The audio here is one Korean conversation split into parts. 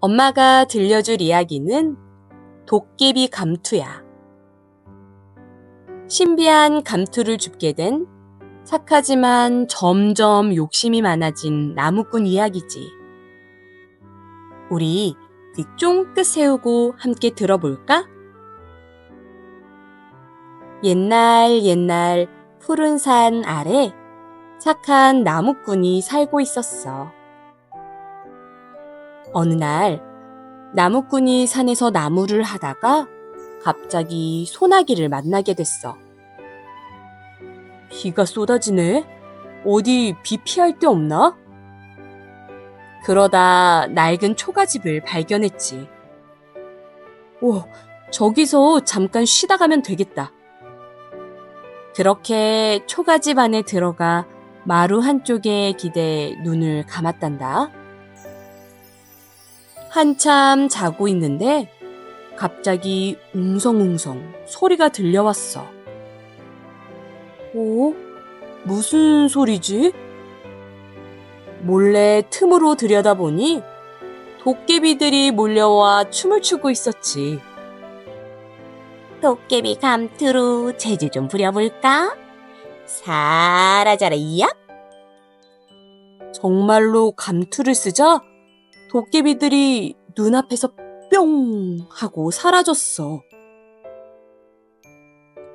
엄마가 들려줄 이야기는 도깨비 감투야. 신비한 감투를 줍게 된 착하지만 점점 욕심이 많아진 나무꾼 이야기지. 우리 귀 쫑긋 세우고 함께 들어볼까? 옛날 푸른 산 아래 착한 나무꾼이 살고 있었어. 어느 날 나무꾼이 산에서 나무를 하다가 갑자기 소나기를 만나게 됐어. 비가 쏟아지네? 어디 비 피할 데 없나? 그러다 낡은 초가집을 발견했지. 오, 저기서 잠깐 쉬다 가면 되겠다. 그렇게 초가집 안에 들어가 마루 한쪽에 기대 눈을 감았단다. 한참 자고 있는데 갑자기 웅성웅성 소리가 들려왔어. 오? 무슨 소리지? 몰래 틈으로 들여다보니 도깨비들이 몰려와 춤을 추고 있었지. 도깨비 감투로 재주 좀 부려볼까? 사라져라 얍! 정말로 감투를 쓰자 도깨비들이 눈앞에서 뿅 하고 사라졌어.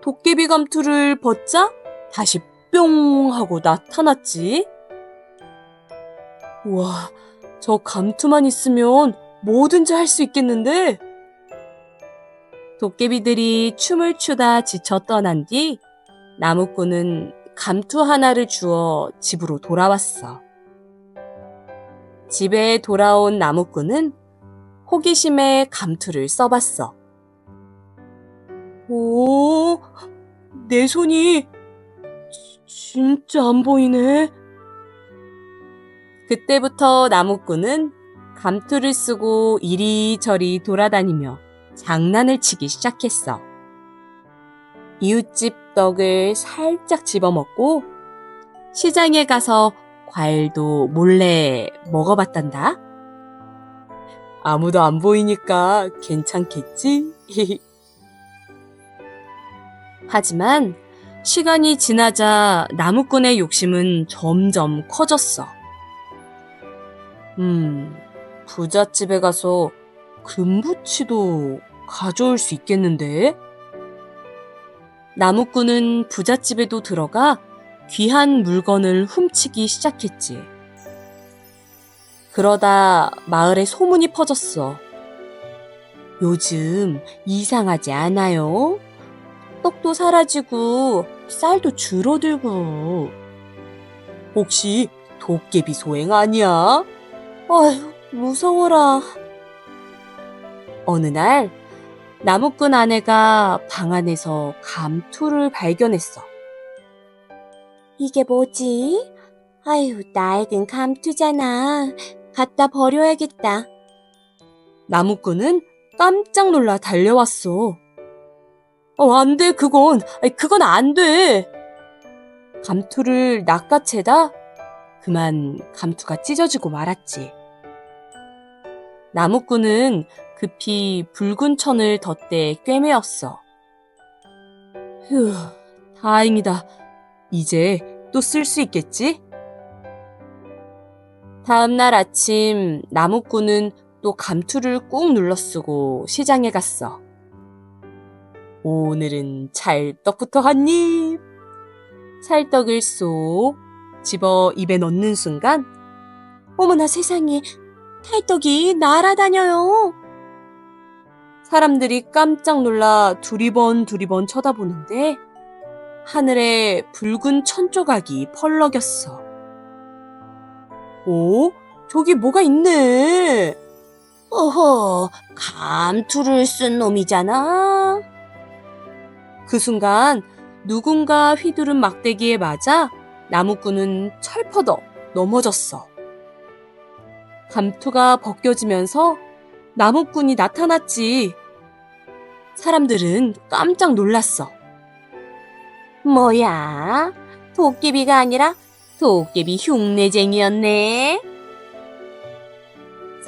도깨비 감투를 벗자 다시 뿅 하고 나타났지. 우와, 저 감투만 있으면 뭐든지 할 수 있겠는데? 도깨비들이 춤을 추다 지쳐 떠난 뒤 나무꾼은 감투 하나를 주워 집으로 돌아왔어. 집에 돌아온 나무꾼은 호기심에 감투를 써봤어. 오, 내 손이 진짜 안 보이네. 그때부터 나무꾼은 감투를 쓰고 이리저리 돌아다니며 장난을 치기 시작했어. 이웃집 떡을 살짝 집어먹고 시장에 가서 과일도 몰래 먹어봤단다. 아무도 안 보이니까 괜찮겠지? 하지만 시간이 지나자 나무꾼의 욕심은 점점 커졌어. 부잣집에 가서 금붙이도 가져올 수 있겠는데? 나무꾼은 부잣집에도 들어가 귀한 물건을 훔치기 시작했지. 그러다 마을에 소문이 퍼졌어. 요즘 이상하지 않아요? 떡도 사라지고 쌀도 줄어들고. 혹시 도깨비 소행 아니야? 아휴, 무서워라. 어느 날 나무꾼 아내가 방 안에서 감투를 발견했어. 이게 뭐지? 아유, 낡은 감투잖아. 갖다 버려야겠다. 나무꾼은 깜짝 놀라 달려왔어. 안 돼, 그건 안 돼. 감투를 낚아채다 그만 감투가 찢어지고 말았지. 나무꾼은 급히 붉은 천을 덧대 꿰매었어. 휴, 다행이다. 이제 또 쓸 수 있겠지? 다음 날 아침 나무꾼은 또 감투를 꾹 눌러 쓰고 시장에 갔어. 오늘은 찰떡부터 한 입! 찰떡을 쏙 집어 입에 넣는 순간 어머나 세상에, 찰떡이 날아다녀요. 사람들이 깜짝 놀라 두리번 쳐다보는데 하늘에 붉은 천 조각이 펄럭였어. 오, 저기 뭐가 있네. 어허, 감투를 쓴 놈이잖아. 그 순간 누군가 휘두른 막대기에 맞아 나무꾼은 철퍼덕 넘어졌어. 감투가 벗겨지면서 나무꾼이 나타났지. 사람들은 깜짝 놀랐어. 뭐야? 도깨비가 아니라 도깨비 흉내쟁이였네.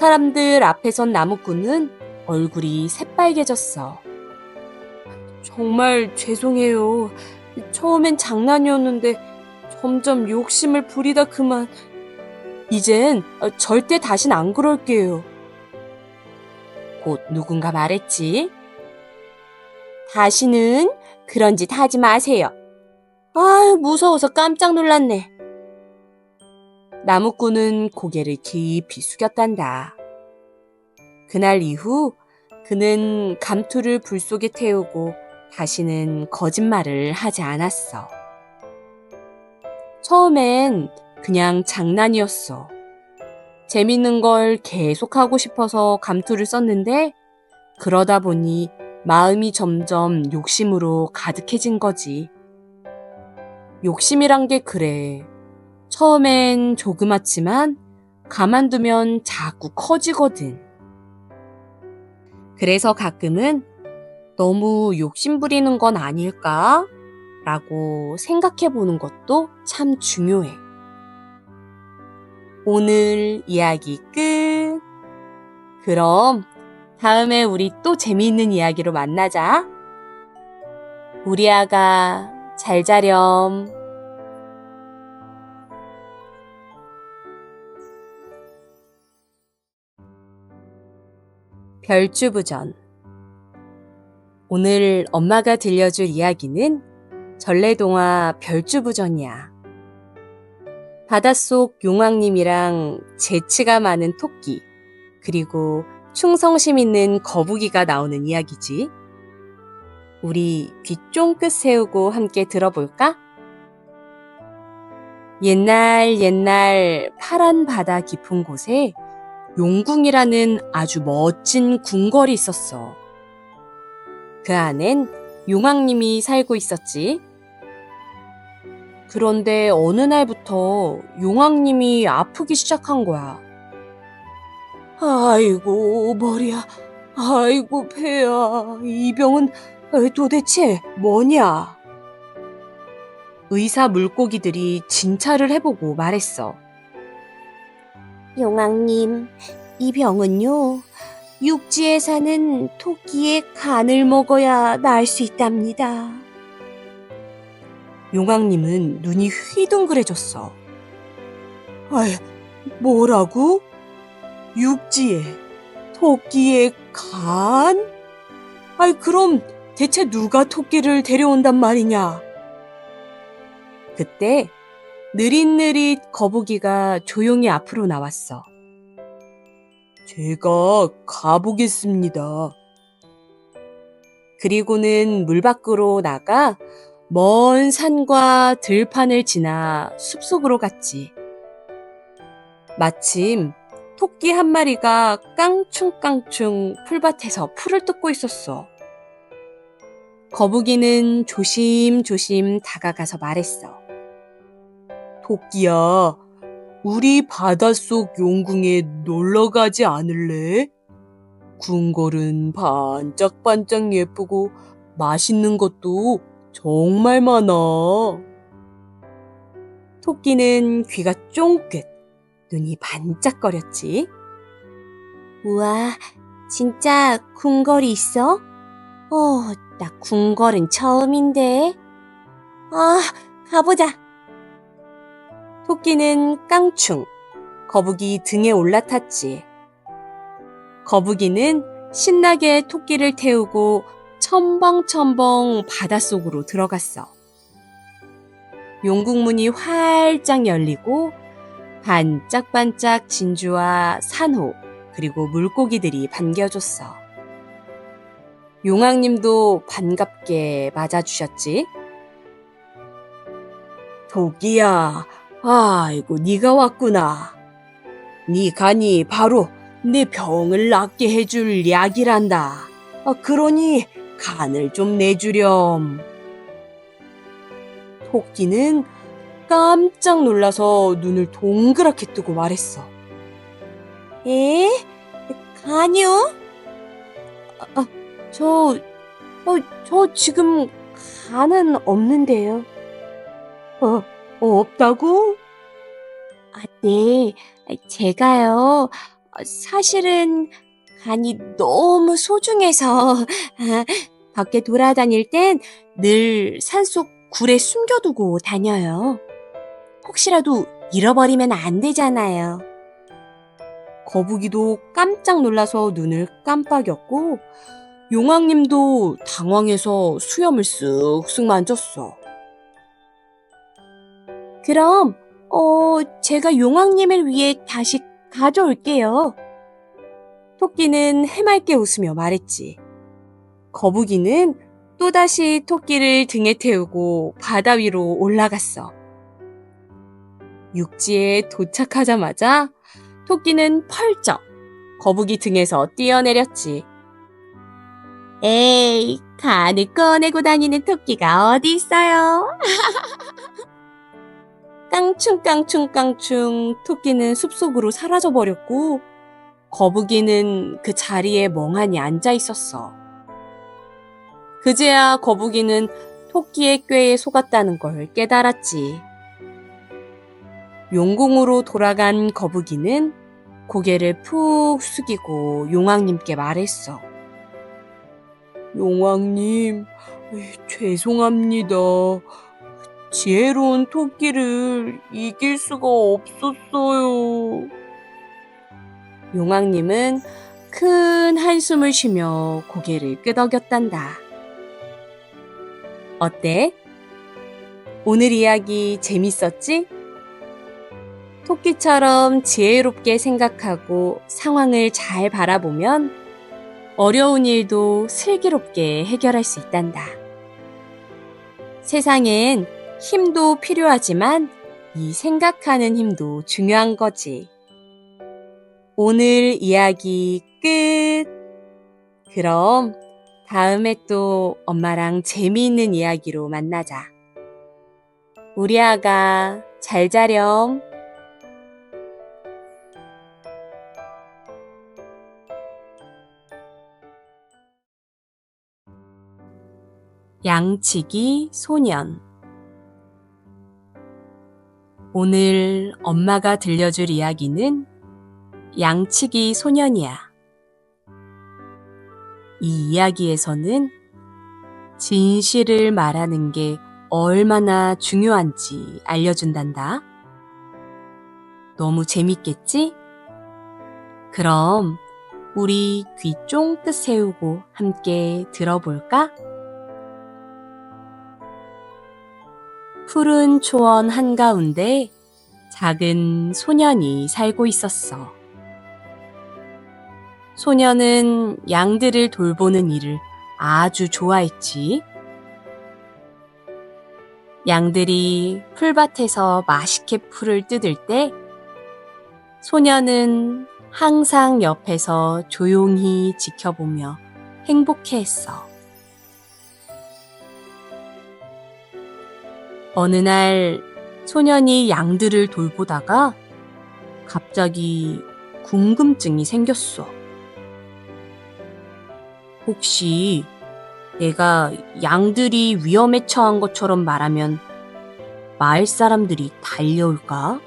사람들 앞에 선 나무꾼은 얼굴이 새빨개졌어. 정말 죄송해요. 처음엔 장난이었는데 점점 욕심을 부리다 그만. 이젠 절대 다신 안 그럴게요. 곧 누군가 말했지. 다시는 그런 짓 하지 마세요. 아유, 무서워서 깜짝 놀랐네. 나무꾼은 고개를 깊이 숙였단다. 그날 이후 그는 감투를 불 속에 태우고 다시는 거짓말을 하지 않았어. 처음엔 그냥 장난이었어. 재밌는 걸 계속하고 싶어서 감투를 썼는데 그러다 보니 마음이 점점 욕심으로 가득해진 거지. 욕심이란 게 그래. 처음엔 조그맣지만 가만두면 자꾸 커지거든. 그래서 가끔은 너무 욕심 부리는 건 아닐까? 라고 생각해 보는 것도 참 중요해. 오늘 이야기 끝. 그럼 다음에 우리 또 재미있는 이야기로 만나자. 우리 아가 잘 자렴. 별주부전. 오늘 엄마가 들려줄 이야기는 전래동화 별주부전이야. 바닷속 용왕님이랑 재치가 많은 토끼, 그리고 충성심 있는 거북이가 나오는 이야기지. 우리 귀 쫑긋 세우고 함께 들어볼까? 옛날 파란 바다 깊은 곳에 용궁이라는 아주 멋진 궁궐이 있었어. 그 안엔 용왕님이 살고 있었지. 그런데 어느 날부터 용왕님이 아프기 시작한 거야. 아이고 머리야, 아이고 배야, 이 병은 도대체 뭐냐? 의사 물고기들이 진찰을 해보고 말했어. 용왕님, 이 병은요, 육지에 사는 토끼의 간을 먹어야 나을 수 있답니다. 용왕님은 눈이 휘둥그레졌어. 아이, 뭐라고? 육지에 토끼의 간? 아이, 그럼 대체 누가 토끼를 데려온단 말이냐? 그때 느릿느릿 거북이가 조용히 앞으로 나왔어. 제가 가보겠습니다. 그리고는 물 밖으로 나가 먼 산과 들판을 지나 숲속으로 갔지. 마침 토끼 한 마리가 깡충깡충 풀밭에서 풀을 뜯고 있었어. 거북이는 조심조심 다가가서 말했어. 토끼야, 우리 바닷속 용궁에 놀러가지 않을래? 궁궐은 반짝반짝 예쁘고 맛있는 것도 정말 많아. 토끼는 귀가 쫑긋, 눈이 반짝거렸지. 우와, 진짜 궁궐이 있어? 나 궁궐은 처음인데. 가보자. 토끼는 깡충, 거북이 등에 올라탔지. 거북이는 신나게 토끼를 태우고 첨벙첨벙 바닷속으로 들어갔어. 용궁문이 활짝 열리고 반짝반짝 진주와 산호, 그리고 물고기들이 반겨줬어. 용왕님도 반갑게 맞아주셨지. 토끼야, 아이고 네가 왔구나. 네 간이 바로 내 병을 낫게 해줄 약이란다. 그러니 간을 좀 내주렴. 토끼는 깜짝 놀라서 눈을 동그랗게 뜨고 말했어. 에? 간이요? 저 지금 간은 없는데요. 없다고? 네, 제가요, 사실은 간이 너무 소중해서 밖에 돌아다닐 땐 늘 산속 굴에 숨겨두고 다녀요. 혹시라도 잃어버리면 안 되잖아요. 거북이도 깜짝 놀라서 눈을 깜빡였고 용왕님도 당황해서 수염을 쓱쓱 만졌어. 그럼 제가 용왕님을 위해 다시 가져올게요. 토끼는 해맑게 웃으며 말했지. 거북이는 또다시 토끼를 등에 태우고 바다 위로 올라갔어. 육지에 도착하자마자 토끼는 펄쩍 거북이 등에서 뛰어내렸지. 에이, 간을 꺼내고 다니는 토끼가 어디 있어요? 깡충깡충깡충 토끼는 숲속으로 사라져버렸고 거북이는 그 자리에 멍하니 앉아 있었어. 그제야 거북이는 토끼의 꾀에 속았다는 걸 깨달았지. 용궁으로 돌아간 거북이는 고개를 푹 숙이고 용왕님께 말했어. 용왕님, 죄송합니다. 지혜로운 토끼를 이길 수가 없었어요. 용왕님은 큰 한숨을 쉬며 고개를 끄덕였단다. 어때? 오늘 이야기 재밌었지? 토끼처럼 지혜롭게 생각하고 상황을 잘 바라보면 어려운 일도 슬기롭게 해결할 수 있단다. 세상엔 힘도 필요하지만 이 생각하는 힘도 중요한 거지. 오늘 이야기 끝! 그럼 다음에 또 엄마랑 재미있는 이야기로 만나자. 우리 아가 잘 자렴. 양치기 소년. 오늘 엄마가 들려줄 이야기는 양치기 소년이야. 이 이야기에서는 진실을 말하는 게 얼마나 중요한지 알려준단다. 너무 재밌겠지? 그럼 우리 귀 쫑긋 세우고 함께 들어볼까? 푸른 초원 한가운데 작은 소년이 살고 있었어. 소년은 양들을 돌보는 일을 아주 좋아했지. 양들이 풀밭에서 맛있게 풀을 뜯을 때 소년은 항상 옆에서 조용히 지켜보며 행복해했어. 어느 날 소년이 양들을 돌보다가 갑자기 궁금증이 생겼어. 혹시 내가 양들이 위험에 처한 것처럼 말하면 마을 사람들이 달려올까?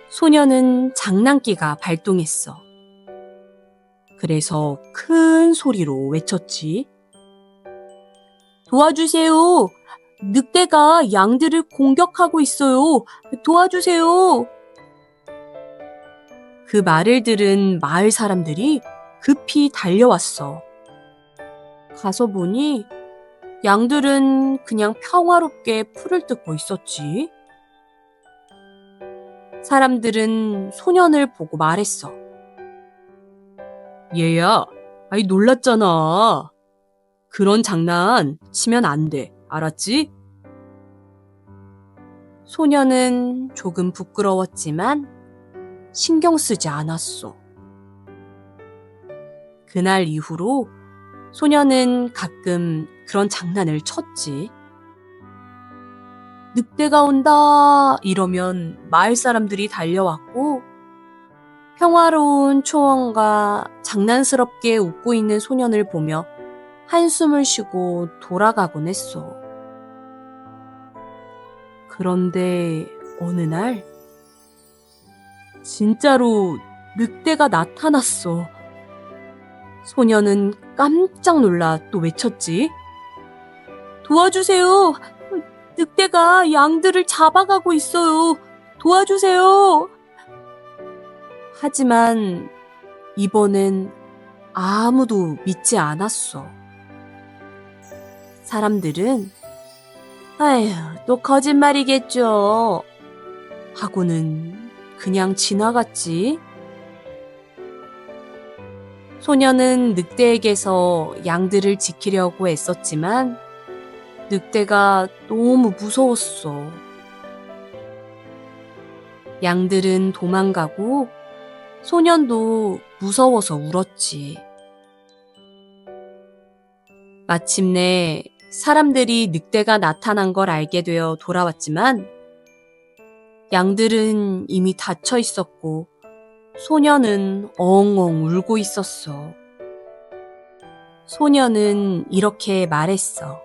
소년은 장난기가 발동했어. 그래서 큰 소리로 외쳤지. 도와주세요! 늑대가 양들을 공격하고 있어요! 도와주세요! 그 말을 들은 마을 사람들이 급히 달려왔어. 가서 보니 양들은 그냥 평화롭게 풀을 뜯고 있었지. 사람들은 소년을 보고 말했어. 얘야, 놀랐잖아. 그런 장난 치면 안 돼. 알았지? 소년은 조금 부끄러웠지만 신경 쓰지 않았어. 그날 이후로 소년은 가끔 그런 장난을 쳤지. 늑대가 온다 이러면 마을 사람들이 달려왔고 평화로운 초원과 장난스럽게 웃고 있는 소년을 보며 한숨을 쉬고 돌아가곤 했어. 그런데 어느 날 진짜로 늑대가 나타났어. 소녀는 깜짝 놀라 또 외쳤지. 도와주세요. 늑대가 양들을 잡아가고 있어요. 도와주세요. 하지만 이번엔 아무도 믿지 않았어. 사람들은 아휴, 또 거짓말이겠죠. 하고는 그냥 지나갔지. 소녀는 늑대에게서 양들을 지키려고 애썼지만 늑대가 너무 무서웠어. 양들은 도망가고 소년도 무서워서 울었지. 마침내 사람들이 늑대가 나타난 걸 알게 되어 돌아왔지만 양들은 이미 닫혀 있었고 소녀는 엉엉 울고 있었어. 소녀는 이렇게 말했어.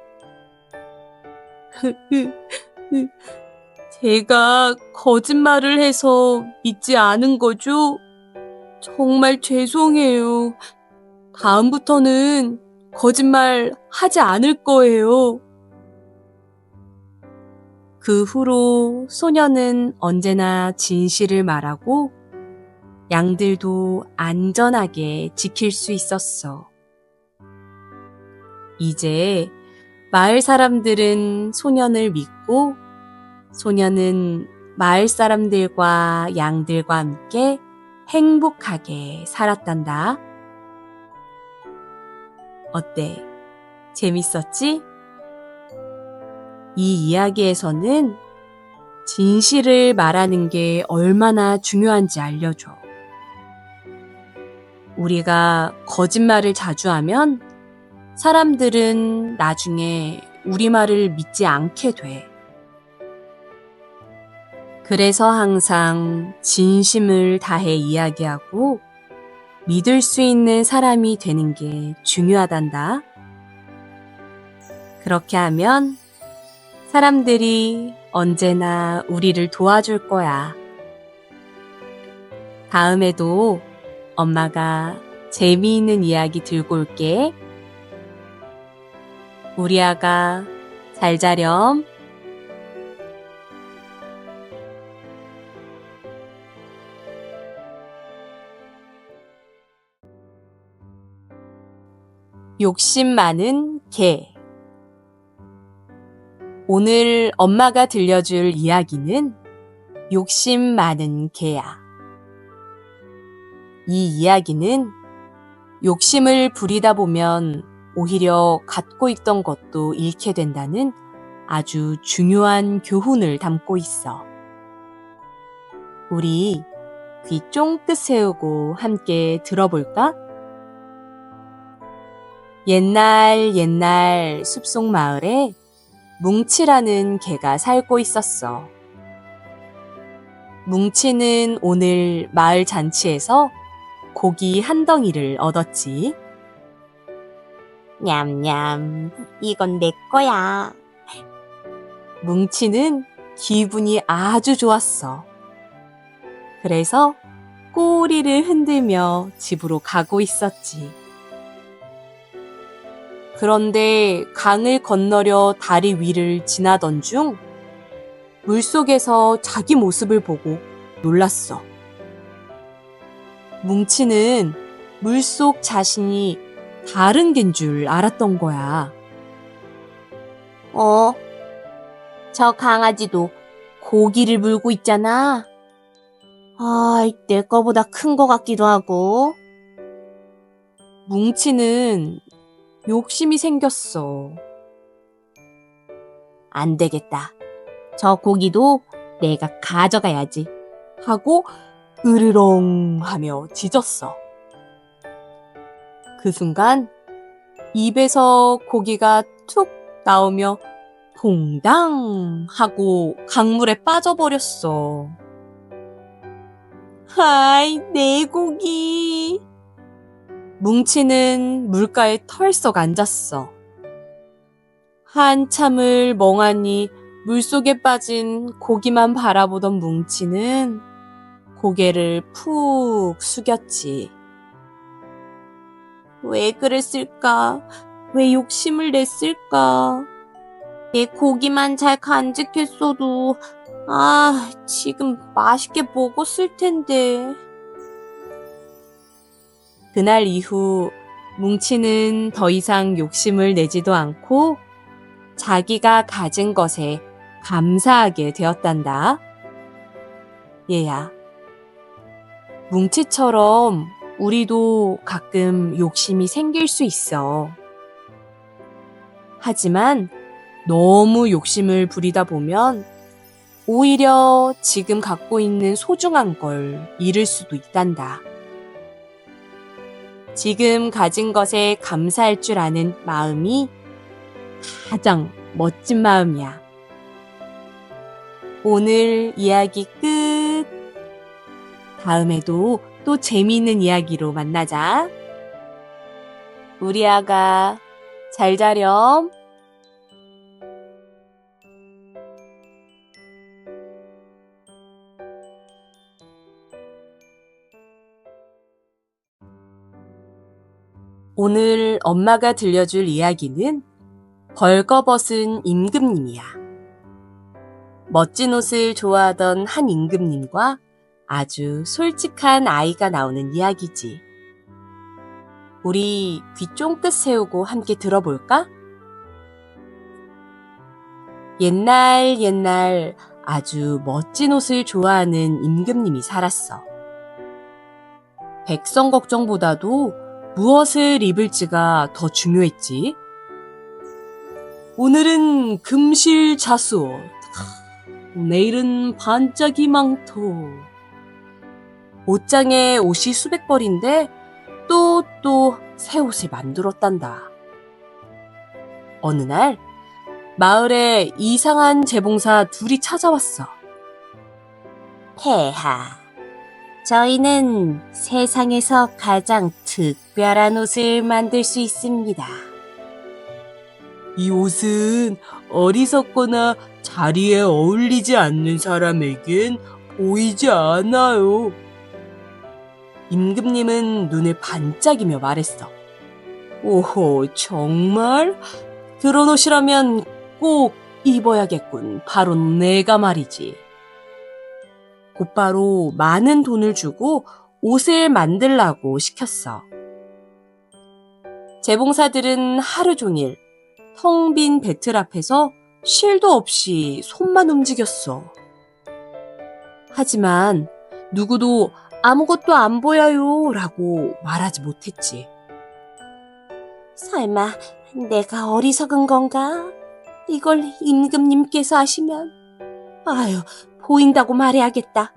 제가 거짓말을 해서 믿지 않은 거죠? 정말 죄송해요. 다음부터는 거짓말 하지 않을 거예요. 그 후로 소녀는 언제나 진실을 말하고 양들도 안전하게 지킬 수 있었어. 이제 마을 사람들은 소년을 믿고 소년은 마을 사람들과 양들과 함께 행복하게 살았단다. 어때? 재밌었지? 이 이야기에서는 진실을 말하는 게 얼마나 중요한지 알려줘. 우리가 거짓말을 자주 하면 사람들은 나중에 우리 말을 믿지 않게 돼. 그래서 항상 진심을 다해 이야기하고 믿을 수 있는 사람이 되는 게 중요하단다. 그렇게 하면 사람들이 언제나 우리를 도와줄 거야. 다음에도 엄마가 재미있는 이야기 들고 올게. 우리 아가 잘 자렴. 욕심 많은 개. 오늘 엄마가 들려줄 이야기는 욕심 많은 개야. 이 이야기는 욕심을 부리다 보면 오히려 갖고 있던 것도 잃게 된다는 아주 중요한 교훈을 담고 있어. 우리 귀 쫑긋 세우고 함께 들어볼까? 옛날 숲속 마을에 뭉치라는 개가 살고 있었어. 뭉치는 오늘 마을 잔치에서 고기 한 덩이를 얻었지. 냠냠, 이건 내 거야. 뭉치는 기분이 아주 좋았어. 그래서 꼬리를 흔들며 집으로 가고 있었지. 그런데 강을 건너려 다리 위를 지나던 중 물속에서 자기 모습을 보고 놀랐어. 뭉치는 물속 자신이 다른 개인 줄 알았던 거야. 저 강아지도 고기를 물고 있잖아. 내 거보다 큰 거 같기도 하고. 뭉치는 욕심이 생겼어. 안 되겠다. 저 고기도 내가 가져가야지. 하고 으르렁 하며 짖었어. 그 순간 입에서 고기가 툭 나오며 퐁당 하고 강물에 빠져버렸어. 하이, 내 고기. 뭉치는 물가에 털썩 앉았어. 한참을 멍하니 물속에 빠진 고기만 바라보던 뭉치는 고개를 푹 숙였지. 왜 그랬을까? 왜 욕심을 냈을까? 내 고기만 잘 간직했어도 지금 맛있게 먹었을 텐데. 그날 이후 뭉치는 더 이상 욕심을 내지도 않고 자기가 가진 것에 감사하게 되었단다. 얘야, 뭉치처럼 우리도 가끔 욕심이 생길 수 있어. 하지만 너무 욕심을 부리다 보면 오히려 지금 갖고 있는 소중한 걸 잃을 수도 있단다. 지금 가진 것에 감사할 줄 아는 마음이 가장 멋진 마음이야. 오늘 이야기 끝. 다음에도 또 재미있는 이야기로 만나자. 우리 아가 잘 자렴. 오늘 엄마가 들려줄 이야기는 벌거벗은 임금님이야. 멋진 옷을 좋아하던 한 임금님과 아주 솔직한 아이가 나오는 이야기지. 우리 귀 쫑긋 세우고 함께 들어볼까? 옛날 아주 멋진 옷을 좋아하는 임금님이 살았어. 백성 걱정보다도 무엇을 입을지가 더 중요했지. 오늘은 금실 자수옷, 내일은 반짝이 망토. 옷장에 옷이 수백 벌인데 또 새 옷을 만들었단다. 어느 날 마을에 이상한 재봉사 둘이 찾아왔어. 폐하, 저희는 세상에서 가장 특별한 옷을 만들 수 있습니다. 이 옷은 어리석거나 자리에 어울리지 않는 사람에겐 보이지 않아요. 임금님은 눈을 반짝이며 말했어. 오호, 정말? 그런 옷이라면 꼭 입어야겠군. 바로 내가 말이지. 곧바로 많은 돈을 주고 옷을 만들라고 시켰어. 재봉사들은 하루 종일 텅 빈 배틀 앞에서 쉴도 없이 손만 움직였어. 하지만 누구도 아무것도 안 보여요 라고 말하지 못했지. 설마 내가 어리석은 건가? 이걸 임금님께서 하시면 보인다고 말해야겠다.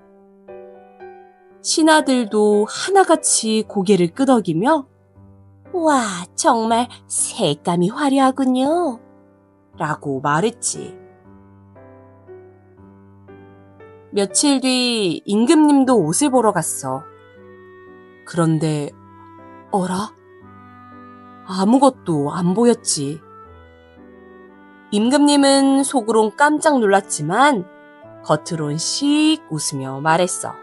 신하들도 하나같이 고개를 끄덕이며 와, 정말 색감이 화려하군요 라고 말했지. 며칠 뒤 임금님도 옷을 보러 갔어. 그런데 어라? 아무것도 안 보였지. 임금님은 속으론 깜짝 놀랐지만 겉으론 씩 웃으며 말했어.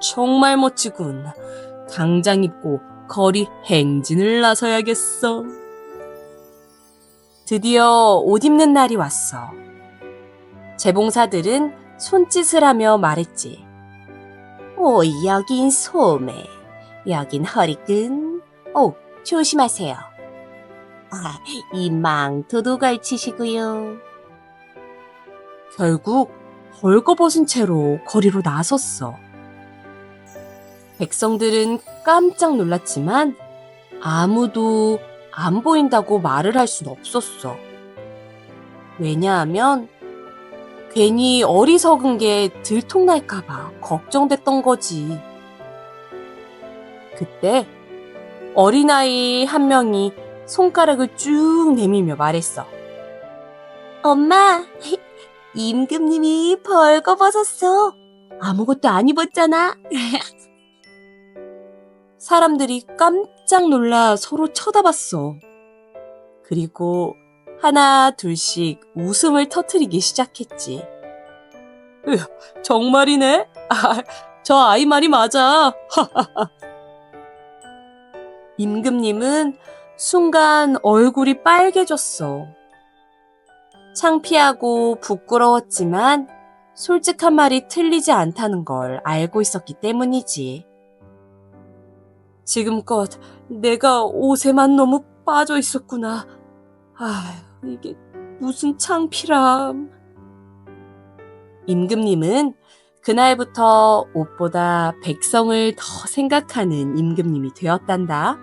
정말 멋지군. 당장 입고 거리 행진을 나서야겠어. 드디어 옷 입는 날이 왔어. 재봉사들은 손짓을 하며 말했지. 오, 여긴 소매, 여긴 허리끈. 오, 조심하세요. 이 망토도 걸치시고요. 결국 벌거벗은 채로 거리로 나섰어. 백성들은 깜짝 놀랐지만 아무도 안 보인다고 말을 할 순 없었어. 왜냐하면 괜히 어리석은 게 들통날까봐 걱정됐던 거지. 그때 어린아이 한 명이 손가락을 쭉 내밀며 말했어. 엄마, 임금님이 벌거벗었어. 아무것도 안 입었잖아. 사람들이 깜짝 놀라 서로 쳐다봤어. 그리고 하나 둘씩 웃음을 터뜨리기 시작했지. 정말이네? 저 아이 말이 맞아. 임금님은 순간 얼굴이 빨개졌어. 창피하고 부끄러웠지만 솔직한 말이 틀리지 않다는 걸 알고 있었기 때문이지. 지금껏 내가 옷에만 너무 빠져 있었구나. 이게 무슨 창피람. 임금님은 그날부터 옷보다 백성을 더 생각하는 임금님이 되었단다.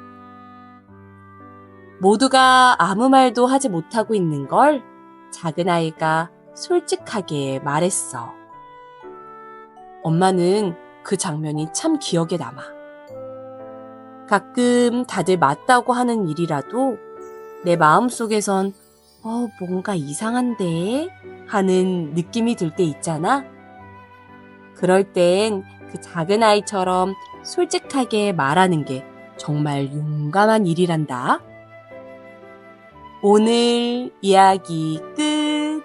모두가 아무 말도 하지 못하고 있는 걸 작은 아이가 솔직하게 말했어. 엄마는 그 장면이 참 기억에 남아. 가끔 다들 맞다고 하는 일이라도 내 마음속에선 뭔가 이상한데? 하는 느낌이 들 때 있잖아. 그럴 땐 그 작은 아이처럼 솔직하게 말하는 게 정말 용감한 일이란다. 오늘 이야기 끝.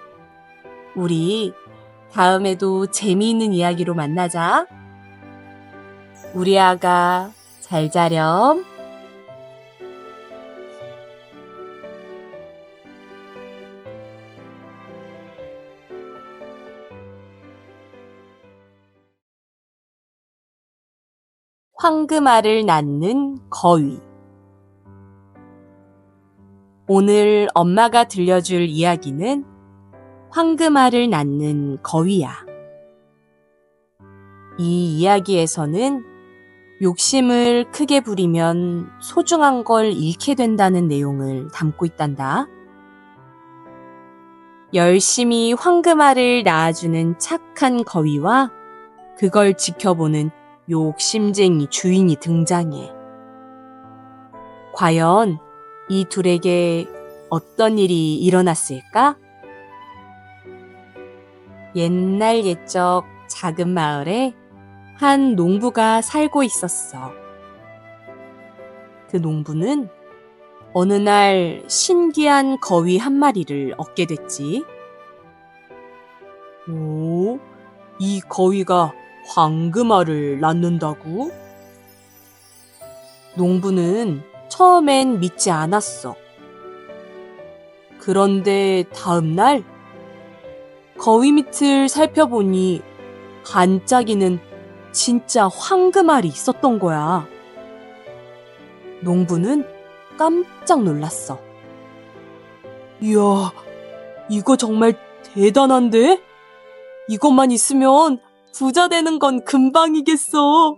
우리 다음에도 재미있는 이야기로 만나자. 우리 아가 잘 자렴. 황금알을 낳는 거위. 오늘 엄마가 들려줄 이야기는 황금알을 낳는 거위야. 이 이야기에서는 욕심을 크게 부리면 소중한 걸 잃게 된다는 내용을 담고 있단다. 열심히 황금알을 낳아주는 착한 거위와 그걸 지켜보는 욕심쟁이 주인이 등장해. 과연 이 둘에게 어떤 일이 일어났을까? 옛날 옛적 작은 마을에 한 농부가 살고 있었어. 그 농부는 어느 날 신기한 거위 한 마리를 얻게 됐지. 오, 이 거위가 황금알을 낳는다고? 농부는 처음엔 믿지 않았어. 그런데 다음 날 거위 밑을 살펴보니 반짝이는 진짜 황금알이 있었던 거야. 농부는 깜짝 놀랐어. 이야, 이거 정말 대단한데? 이것만 있으면 부자 되는 건 금방이겠어.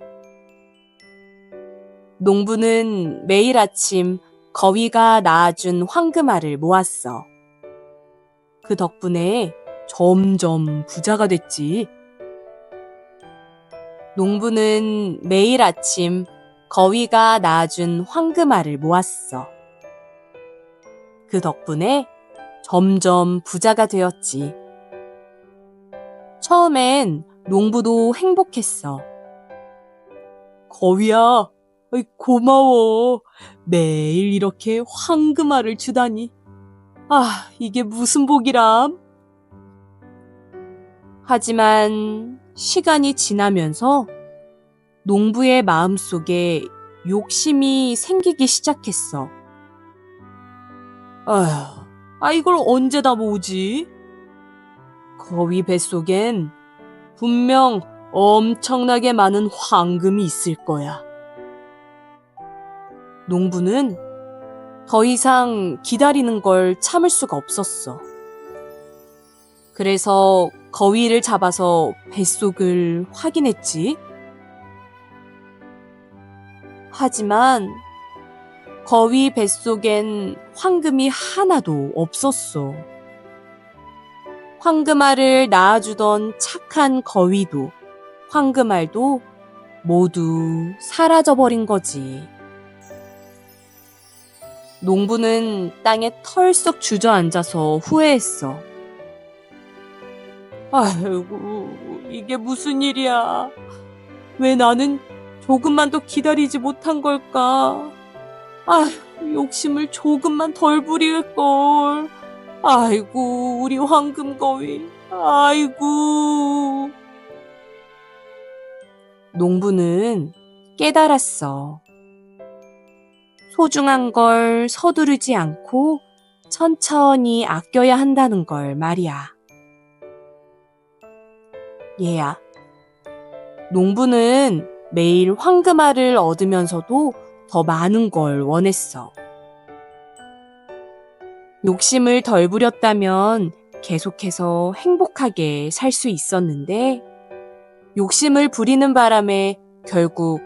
농부는 매일 아침 거위가 낳아준 황금알을 모았어. 그 덕분에 점점 부자가 됐지. 농부는 매일 아침 거위가 낳아준 황금알을 모았어. 그 덕분에 점점 부자가 되었지. 처음엔 농부도 행복했어. 거위야, 고마워. 매일 이렇게 황금알을 주다니. 이게 무슨 복이람? 하지만 시간이 지나면서 농부의 마음속에 욕심이 생기기 시작했어. 이걸 언제 다 모으지? 거위 뱃속엔 분명 엄청나게 많은 황금이 있을 거야. 농부는 더 이상 기다리는 걸 참을 수가 없었어. 그래서 거위를 잡아서 뱃속을 확인했지. 하지만 거위 뱃속엔 황금이 하나도 없었어. 황금알을 낳아주던 착한 거위도 황금알도 모두 사라져버린 거지. 농부는 땅에 털썩 주저앉아서 후회했어. 아이고, 이게 무슨 일이야. 왜 나는 조금만 더 기다리지 못한 걸까? 욕심을 조금만 덜 부릴걸. 아이고, 우리 황금거위. 아이고. 농부는 깨달았어. 소중한 걸 서두르지 않고 천천히 아껴야 한다는 걸 말이야. 얘야, 농부는 매일 황금알을 얻으면서도 더 많은 걸 원했어. 욕심을 덜 부렸다면 계속해서 행복하게 살 수 있었는데, 욕심을 부리는 바람에 결국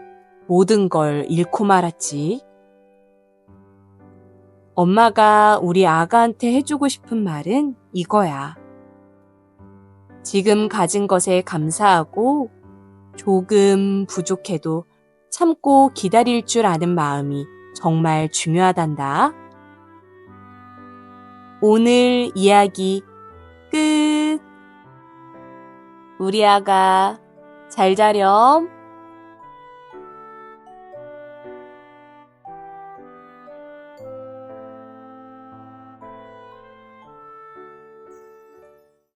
모든 걸 잃고 말았지. 엄마가 우리 아가한테 해주고 싶은 말은 이거야. 지금 가진 것에 감사하고 조금 부족해도 참고 기다릴 줄 아는 마음이 정말 중요하단다. 오늘 이야기 끝. 우리 아가 잘 자렴.